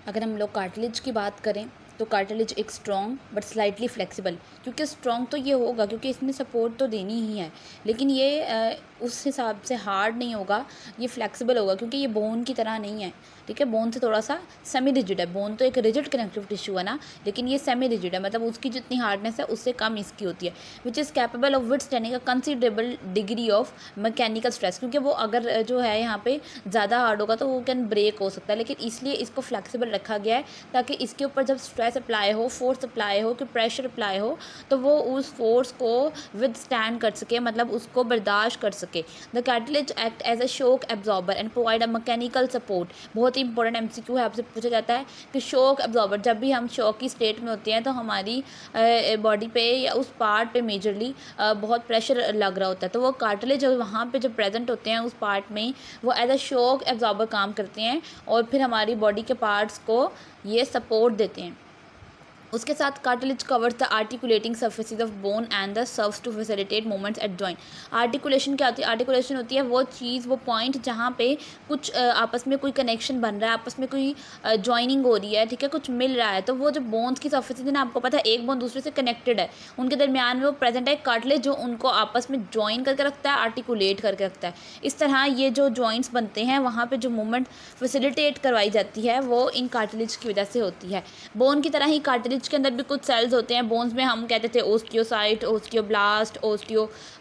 अगर हम लोग कार्टिलेज की बात करें तो कार्टिलेज एक स्ट्रॉन्ग बट स्लाइटली फ्लेक्सिबल, क्योंकि स्ट्रॉन्ग तो ये होगा क्योंकि इसमें सपोर्ट तो देनी ही है, लेकिन ये उस हिसाब से हार्ड नहीं होगा, ये फ्लेक्सिबल होगा क्योंकि ये बोन की तरह नहीं है। ठीक है, बोन से थोड़ा सा सेमी रिजिड है। बोन तो एक रिजिड कनेक्टिव टिश्यू है ना, लेकिन ये सेमी रिजिड है, मतलब उसकी जितनी हार्डनेस है उससे कम इसकी होती है, which is capable of withstanding a considerable degree of mechanical stress. क्योंकि वो अगर जो है यहाँ पे ज़्यादा हार्ड होगा तो वो कैन ब्रेक हो सकता है, लेकिन इसलिए इसको फ्लेक्सिबल रखा गया है ताकि इसके ऊपर जब स्ट्रेस अप्लाई हो, फोर्स अप्लाई हो, कि प्रेशर अप्लाई हो, तो वो उस फोर्स को विद स्टैंड कर सके, मतलब उसको बर्दाश्त कर सके। The cartilage act as a shock absorber and provide a mechanical support. बहुत ही इंपॉर्टेंट एमसीक्यू है, आपसे पूछा जाता है कि शॉक एब्जॉर्बर, जब भी हम शॉक की स्टेट में होते हैं तो हमारी बॉडी पे या उस पार्ट पे मेजरली बहुत प्रेशर लग रहा होता है, तो वो कार्टिलेज वहाँ पे जो प्रेजेंट होते हैं उस पार्ट में, वो एज अ शॉक एब्जॉर्बर काम करते हैं और फिर हमारी बॉडी के पार्ट्स को ये सपोर्ट देते हैं। उसके साथ cartilage covers the articulating surfaces of bone and the serves to facilitate movements at joint. Articulation क्या होती है? आर्टिकुलेशन होती है वो चीज़, वो पॉइंट जहाँ पे कुछ आपस में कोई कनेक्शन बन रहा है, आपस में कोई जॉइनिंग हो रही है, ठीक है, कुछ मिल रहा है, तो वो जो बोन्स की सर्फेसिस है ना, आपको पता है एक बोन दूसरे से कनेक्टेड है, उनके दरमियान में वो प्रेजेंट है कार्टिलेज जो उनको आपस में ज्वाइन करके रखता है, आर्टिकुलेट करके रखता है। इस तरह ये जो जॉइंट्स बनते हैं वहाँ पर जो मूवमेंट फैसिलिटेट करवाई जाती है वो इन कार्टिलेज की वजह से होती है। बोन की तरह ही कार्टिलेज के अंदर भी कुछ सेल्स होते हैं। बोन्स में हम कहते थे ओस्टियोसाइट, ओस्टियोब्लास्ट,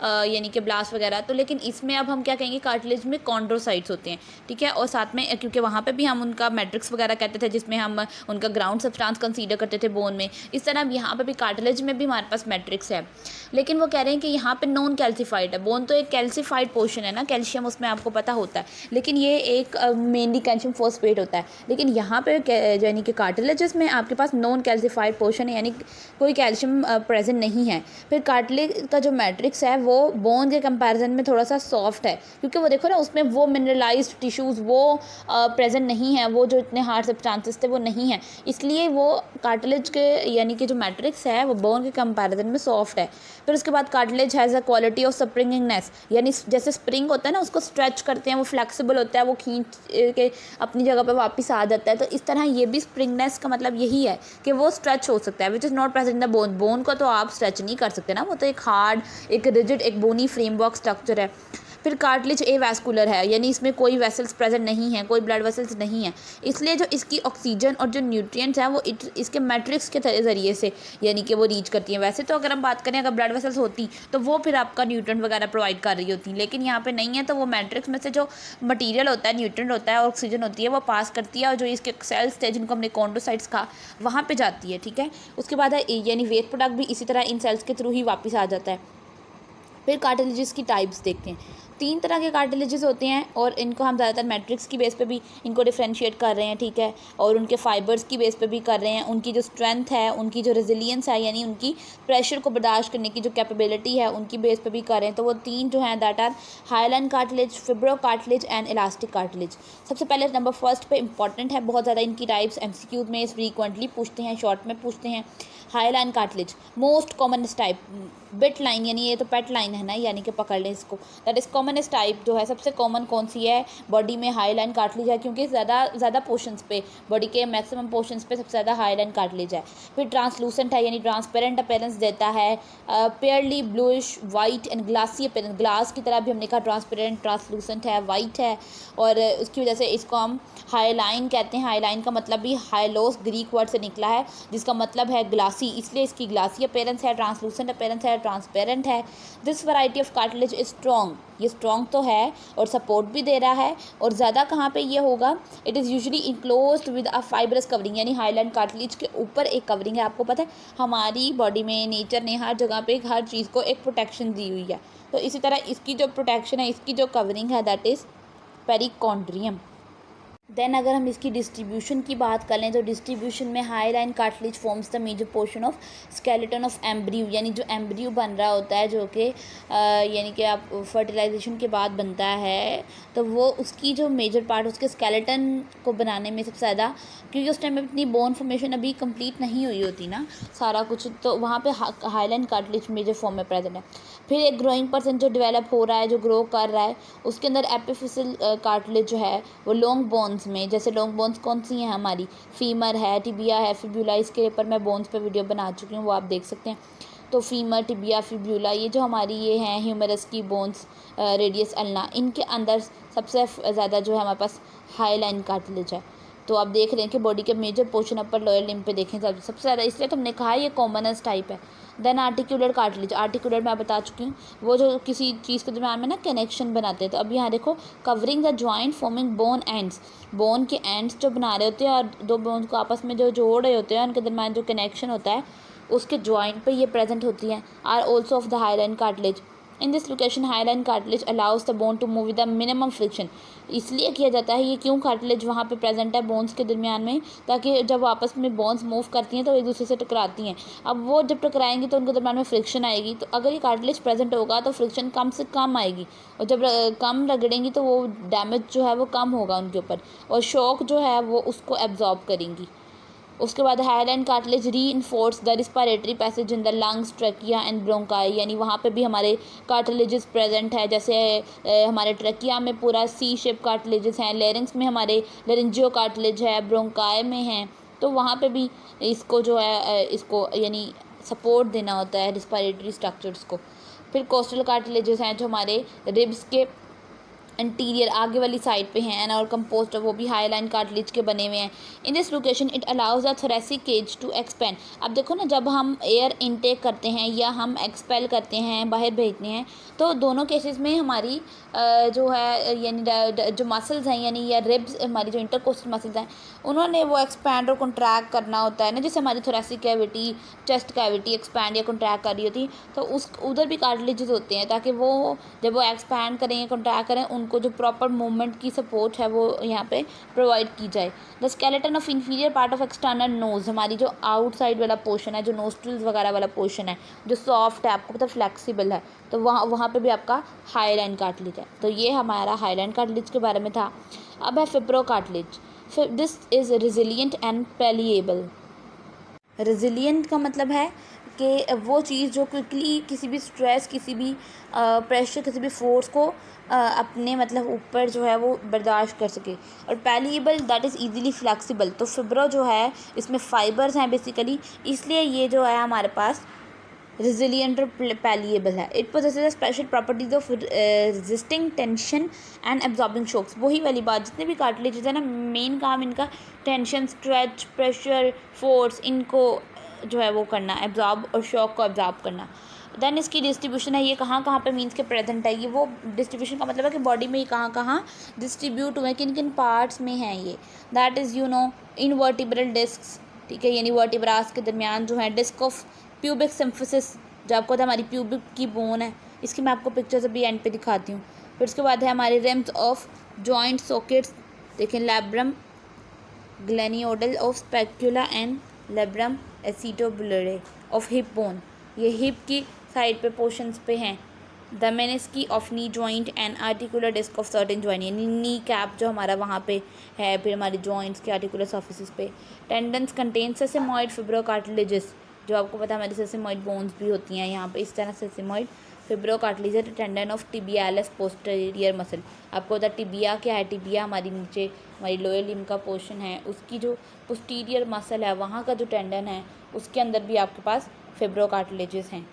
यानी कि ब्लास्ट वगैरह, तो लेकिन इसमें अब हम क्या कहेंगे, कार्टिलेज में कॉन्ड्रोसाइट्स होते हैं। ठीक है, और साथ में क्योंकि वहाँ पे भी हम उनका मैट्रिक्स वगैरह कहते थे जिसमें हम उनका ग्राउंड सब्सटेंस कंसीडर करते थे बोन में, इस तरह यहाँ पे भी कार्टिलेज में भी हमारे पास मैट्रिक्स है। लेकिन वो कह रहे हैं कि यहाँ पे नॉन कैल्सीफाइड है। बोन तो एक कैल्सीफाइड पोर्शन है ना, कैल्शियम उसमें आपको पता होता है, लेकिन ये एक मेनली कैल्शियम फॉस्फेट होता है, लेकिन यहाँ पे यानी कि कार्टिलेजेस में आपके पास नॉन कैल्सीफाइड पोर्शन है, यानी कोई कैल्शियम प्रेजेंट नहीं है। फिर कार्टिलेज का जो मैट्रिक्स है वो बोन के कंपैरिजन में थोड़ा सा सॉफ्ट है, क्योंकि वो देखो ना उसमें वो मिनरलाइज्ड टिश्यूज़ वो प्रेजेंट नहीं है, वो जो इतने हार्ड सब्सटेंसेस थे वो नहीं है, इसलिए वो कार्टिलेज के यानी कि जो मैट्रिक्स है वो बोन के कंपैरिजन में सॉफ्ट है। फिर उसके बाद cartilage has a quality of springingness, यानी जैसे स्प्रिंग होता है ना, उसको स्ट्रेच करते हैं, वो फ्लेक्सिबल होता है, वो खींच के अपनी जगह पर वापस आ जाता है, तो इस तरह ये भी स्प्रिंगनेस का मतलब यही है कि वो स्ट्रेच हो सकता है, which is not present in the bone. Bone को तो आप स्ट्रेच नहीं कर सकते ना, वो तो एक हार्ड, एक रिजिड, एक बोनी फ्रेमवर्क स्ट्रक्चर है। फिर कार्टिलेज एवास्कुलर है, यानी इसमें कोई वेसल्स प्रेजेंट नहीं है, कोई ब्लड वेसल्स नहीं है, इसलिए जो इसकी ऑक्सीजन और जो न्यूट्रिएंट्स हैं वो इसके मैट्रिक्स के ज़रिए से यानी कि वो रीच करती हैं। वैसे तो अगर हम बात करें, अगर ब्लड वेसल्स होती तो वो फिर आपका न्यूट्रिएंट वगैरह प्रोवाइड कर रही होती, लेकिन यहाँ पे नहीं है, तो वो मैट्रिक्स में से जो मटीरियल होता है, न्यूट्रिएंट होता है और ऑक्सीजन होती है, वो पास करती है, और जो इसके सेल्स थे जिनको हमने कॉन्ड्रोसाइट्स कहा, वहाँ पर जाती है। ठीक है, उसके बाद है यानी वेस्ट प्रोडक्ट भी इसी तरह इन सेल्स के थ्रू ही वापस आ जाता है। फिर कार्टिलेजेस की टाइप्स देखते हैं। 3 तरह के कार्टिलेजेस होते हैं और इनको हम ज़्यादातर मैट्रिक्स की बेस पे भी इनको डिफ्रेंशिएट कर रहे हैं। ठीक है, और उनके फाइबर्स की बेस पे भी कर रहे हैं, उनकी जो स्ट्रेंथ है, उनकी जो रेजिलियंस है, यानी उनकी प्रेशर को बर्दाश्त करने की जो कैपेबिलिटी है, उनकी बेस पे भी कर रहे हैं। तो वो 3 जो हैं that are hyaline cartilage, fibro cartilage and elastic cartilage. सबसे पहले नंबर फर्स्ट पे इंपॉर्टेंट है, बहुत ज़्यादा इनकी टाइप्स एमसीक्यूज में फ्रीक्वेंटली पूछते हैं, शॉर्ट में पूछते हैं। Highline cartilage most commonest type, bit line, यानी ये तो पेट लाइन है ना, यानी कि पकड़ लें इसको, दैट इज़ कॉमनेस्ट टाइप जो है, सबसे कॉमन कौन सी है बॉडी में? हाईलाइन कार्टिलेज है, क्योंकि ज़्यादा पोर्शंस पे, बॉडी के मैक्सिमम पोर्शंस पे सबसे ज़्यादा हाईलाइन कार्टिलेज है। फिर ट्रांसलूसेंट है, यानी ट्रांसपेरेंट अपीयरेंस देता है, pearly bluish white and glassy appearance, glass की तरह भी हमने कहा, ट्रांसपेरेंट, ट्रांसलूसेंट है, वाइट है, और उसकी वजह से इसको हम हाईलाइन कहते हैं। हाईलाइन का मतलब भी हाइलोस ग्रीक वर्ड से निकला है, जिसका मतलब है ग्लासी, इसलिए इसकी ग्लासी अपीयरेंस है। ट्रांसलूसेंट अपीयरेंस है, ट्रांसपेरेंट है। This variety of cartilage is strong, ये स्ट्रॉन्ग तो है और सपोर्ट भी दे रहा है, और ज़्यादा कहाँ पे ये होगा? It is usually enclosed with a fibrous covering, यानी हाईलाइन कार्टिलेज के ऊपर एक कवरिंग है। आपको पता है हमारी बॉडी में नेचर ने हर जगह पे हर चीज़ को एक प्रोटेक्शन दी हुई है, तो इसी तरह इसकी जो प्रोटेक्शन है, इसकी जो कवरिंग है, दैट इज़ पेरिकॉन्ड्रियम। देन अगर हम इसकी डिस्ट्रीब्यूशन की बात कर लें, तो डिस्ट्रीब्यूशन में hyaline cartilage forms the major portion of skeleton of embryo, यानी जो एम्ब्रियो बन रहा होता है, जो कि यानी कि आप फर्टिलाइजेशन के बाद बनता है, तो वो उसकी जो मेजर पार्ट उसके स्केलेटन को बनाने में सबसे ज़्यादा, क्योंकि उस टाइम में इतनी बोन फॉर्मेशन अभी कंप्लीट नहीं हुई होती ना सारा कुछ, तो वहाँ पे हाईलाइन कार्टिलेज मेजर फॉर्म में प्रेजेंट है। फिर एक ग्रोइंग पर्सन जो डेवलप हो रहा है, जो ग्रो कर रहा है, उसके अंदर एपिफिसल कार्टिलेज जो है वो लॉन्ग बोन बोन्स में, जैसे लॉन्ग बोन्स कौन सी हैं हमारी, फीमर है, टिबिया है, फिब्यूला, इसके ऊपर मैं बोन्स पे वीडियो बना चुकी हूँ, वो आप देख सकते हैं। तो फीमर, टिबिया, फिब्यूला, ये जो हमारी ये हैं ह्यूमरस की बोन्स, रेडियस अल्ना, इनके अंदर सबसे ज़्यादा जो है हमारे पास हाईलाइन कार्टिलेज है। तो आप देख रहे हैं कि बॉडी के major portion upper lower limb पे देखें सबसे ज़्यादा, इसलिए तो हमने कहा ये कॉमनस्ट टाइप है। देन आर्टिकुलर कार्टिलेज, आर्टिकुलर मैं बता चुकी हूँ, वो जो किसी चीज़ के दरम्यान में ना कनेक्शन बनाते हैं। तो अब यहाँ देखो, covering the joint forming bone ends, bone के एंड्स जो बना रहे होते हैं और दो बोन को आपस में जो जोड़ रहे होते हैं, उनके दरम्यान जो कनेक्शन होता है उसके जॉइंट पे ये प्रेजेंट होती हैं, are also of the hyaline cartilage. In this location hyaline cartilage allows the bone to move with the minimum friction. इसलिए किया जाता है ये, क्यों कार्टिलेज वहाँ पे प्रेजेंट है बोन्स के दरमियान में, ताकि जब आपस में बोन्स मूव करती हैं तो एक दूसरे से टकराती हैं। अब वो जब टकराएंगी तो उनके दरमियान में फ्रिक्शन आएगी, तो अगर ये कार्टिलेज प्रेजेंट होगा तो फ्रिक्शन कम से कम आएगी, और जब कम रगड़ेंगी तो वो डैमेज जो है वो कम होगा उनके ऊपर, और शॉक जो है वो उसको एब्जॉर्ब करेंगी। उसके बाद highline cartilage reinforce the respiratory passage in the lungs, trachea and bronchi, यानी वहाँ पे भी हमारे कार्टिलेजेस प्रेजेंट है। जैसे हमारे ट्रकिया में पूरा सी शेप कार्टिलेजेस हैं, लेरिंग्स में हमारे लेरिंजियो कार्टिलेज है, ब्रोंकाई में हैं, तो वहाँ पे भी इसको जो है इसको यानी सपोर्ट देना होता है रिस्पायरेटरी स्ट्रक्चर्स को। फिर कोस्टल कार्टिलेजेस हैं जो हमारे रिब्स के इंटीरियर आगे वाली साइड पे हैं, एंड और कंपोस्ट वो भी हाईलाइन कार्टिलेज के बने हुए हैं। In this location it allows the thoracic cage to expand. अब देखो ना, जब हम एयर इनटेक करते हैं या हम एक्सपेल करते हैं, बाहर भेजते हैं, तो दोनों केसेस में हमारी जो है यानी जो मसल्स हैं यानी या रिब्स, हमारी जो इंटरकोस्टल मसल्स हैं, उन्होंने वो एक्सपैंड और कॉन्ट्रैक्ट करना होता है ना, जैसे हमारी thoracic cavity, chest cavity expand या कॉन्ट्रैक्ट कर रही होती है, तो उस उधर भी कार्टिलेजेस होते हैं, ताकि वो जब वो एक्सपैंड करें या कॉन्ट्रैक्ट करें, उनको जो प्रॉपर मूवमेंट की सपोर्ट है वो यहाँ पे प्रोवाइड की जाए। The skeleton of inferior part of external nose, हमारी जो आउटसाइड वाला पोर्शन है, जो नोस्ट्रिल्स वगैरह वाला पोर्शन है, जो सॉफ्ट है, आपको पता फ्लेक्सिबल है, तो वहाँ पे भी आपका हाईलाइन कार्टिलेज है। तो ये हमारा हाईलाइन कार्टिलेज के बारे में था। अब है fibrocartilage. This is resilient and pliable. Resilient का मतलब है कि वो चीज़ जो क्विकली किसी भी स्ट्रेस, किसी भी प्रेशर, किसी भी फोर्स को अपने मतलब ऊपर जो है वो बर्दाश्त कर सके, और पैलिएबल दैट इज़ इजीली फ्लेक्सिबल। तो फिब्रो जो है इसमें फाइबर्स हैं बेसिकली, इसलिए ये जो है हमारे पास रेजिलिएंट और पैलिएबल है। It possesses special properties of resisting tension and absorbing shocks. वही वाली बात, जितने भी कार्टिलेजेस है ना, मेन काम इनका टेंशन, स्ट्रेच, प्रेशर, फोर्स, इनको जो है वो करना, एब्जॉर्ब और शॉक को एब्जॉर्ब करना। देन इसकी डिस्ट्रीब्यूशन है, ये कहाँ कहाँ पे मीन्स के प्रेजेंट है, ये वो डिस्ट्रीब्यूशन का मतलब है कि बॉडी में ये कहाँ कहाँ डिस्ट्रीब्यूट हुए, किन किन पार्ट्स में हैं ये। That is in vertebral discs, ठीक है, यानी वर्टिब्रास के दरमियान जो है डिस्क ऑफ प्यूबिक सिम्फिसिस, जो आपको पता है हमारी प्यूबिक की बोन है, इसकी मैं आपको पिक्चर्स अभी एंड पे दिखाती हूँ। फिर उसके बाद है हमारे रिम्स ऑफ जॉइंट सॉकेट्स, देखें labrum glenoidal of scapula and labrum acetabulare of hip bone, ये हिप की साइड पे पोर्शंस पे हैं। The menisci of knee joint and articular disc of certain joint, यानी नी कैप जो हमारा वहाँ पे है, फिर हमारी जॉइंट्स के आर्टिकुलर सर्फेसिस पे। टेंडन्स कंटेन सेसेमॉइड फिब्रो कार्टिलेजेस, जो आपको पता है हमारी सेसेमॉइड बोन्स भी होती हैं यहाँ पे, इस तरह sesamoid fibrocartilage tendon of tibialis posterior muscle. आपको पता टिबिया क्या है, टिबिया हमारी नीचे हमारी लोअर लिम्ब का पोर्शन है, उसकी जो पोस्टीरियर मसल है वहाँ का जो टेंडन है उसके अंदर भी आपके पास फिब्रो कार्टिलेजेस हैं।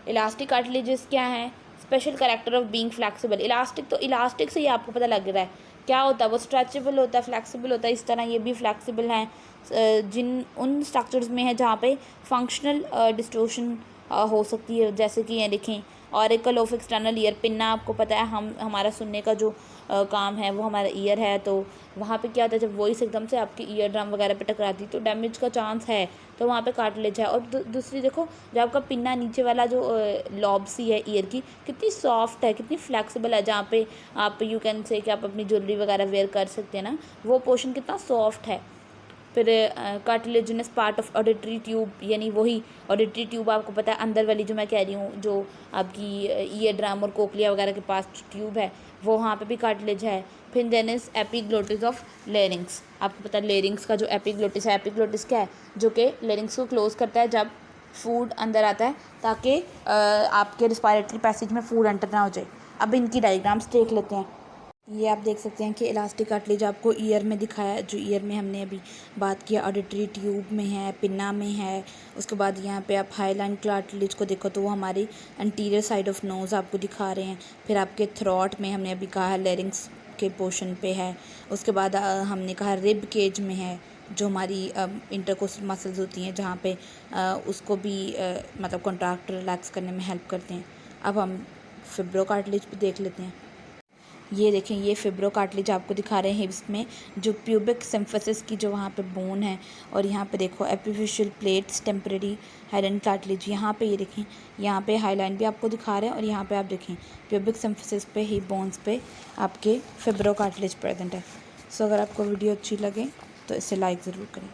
इलास्टिक कार्टिलेजेस क्या है, special character of being flexible. Elastic, तो इलास्टिक से ही आपको पता लग रहा है क्या होता है, वो स्ट्रेचेबल होता है, फ्लेक्सिबल होता है, इस तरह ये भी फ्लेक्सिबल हैं जिन उन स्ट्रक्चर्स में है जहाँ पे फंक्शनल डिस्टोर्शन हो सकती है, जैसे कि ये देखें auricle of external ear, pinna आपको पता है हमारा सुनने का जो काम है वो हमारा ईयर है, तो वहाँ पे क्या होता है जब वॉइस एकदम से आपकी ईयर ड्रम वगैरह पे टकराती तो डैमेज का चांस है, तो वहाँ पे कार्टिलेज है। और दूसरी देखो, जब आपका पिन्ना नीचे वाला जो लॉब सी है ईयर की, कितनी सॉफ्ट है, कितनी फ्लेक्सिबल है, जहाँ पे आप यू कैन से कि आप अपनी ज्वेलरी वगैरह वेयर कर सकते हैं ना, वो पोर्शन कितना सॉफ्ट है। फिर cartilaginous part of auditory tube, यानी वही ऑडिटरी ट्यूब आपको पता है अंदर वाली जो मैं कह रही हूँ, जो आपकी ईयर ड्रम और कोकलिया वगैरह के पास ट्यूब है, वो वहाँ पे भी कार्टिलेज है। फिर then is epiglottis of larynx, आपको पता है लेरिंग्स का जो एपिग्लोटिस है, एपिग्लोटिस क्या है, जो कि लेरिंग्स को क्लोज करता है जब फूड अंदर आता है, ताकि आपके रिस्पायरेटरी पैसेज में फूड एंटर ना हो जाए। अब इनकी डायग्राम्स देख लेते हैं। ये आप देख सकते हैं कि इलास्टिक कार्टिलेज आपको ईयर में दिखाया, जो ईयर में हमने अभी बात किया ऑडिटरी ट्यूब में है, पिन्ना में है। उसके बाद यहाँ पे आप हाईलाइन कार्टिलेज को देखो तो वो हमारी एंटीरियर साइड ऑफ नोज़ आपको दिखा रहे हैं। फिर आपके थ्रॉट में हमने अभी कहा है लेरिंग्स के पोर्शन पे है। उसके बाद हमने कहा रिब केज में है, जो हमारी इंटरकोस्टल मसल्स होती हैं जहाँ पे उसको भी मतलब कॉन्ट्रैक्ट रिलैक्स करने में हेल्प करते हैं। अब हम फिब्रो कार्टिलेज भी देख लेते हैं। ये देखें, ये फिब्रो कार्टिलेज आपको दिखा रहे हैं हिप्स में, जो प्यूबिक सिम्फिसिस की जो वहाँ पे बोन है। और यहाँ पे देखो एपिफिशियल प्लेट्स, टेम्परेरी हाईलाइन कार्टिलेज, यहाँ पे ये देखें, यहाँ पे हाईलाइन भी आपको दिखा रहे हैं। और यहाँ पे आप देखें प्यूबिक सिम्फिसिस पे ही बोन्स पे आपके फिब्रो कार्टिलेज प्रेजेंट है। सो अगर आपको वीडियो अच्छी लगे तो इसे लाइक ज़रूर करें।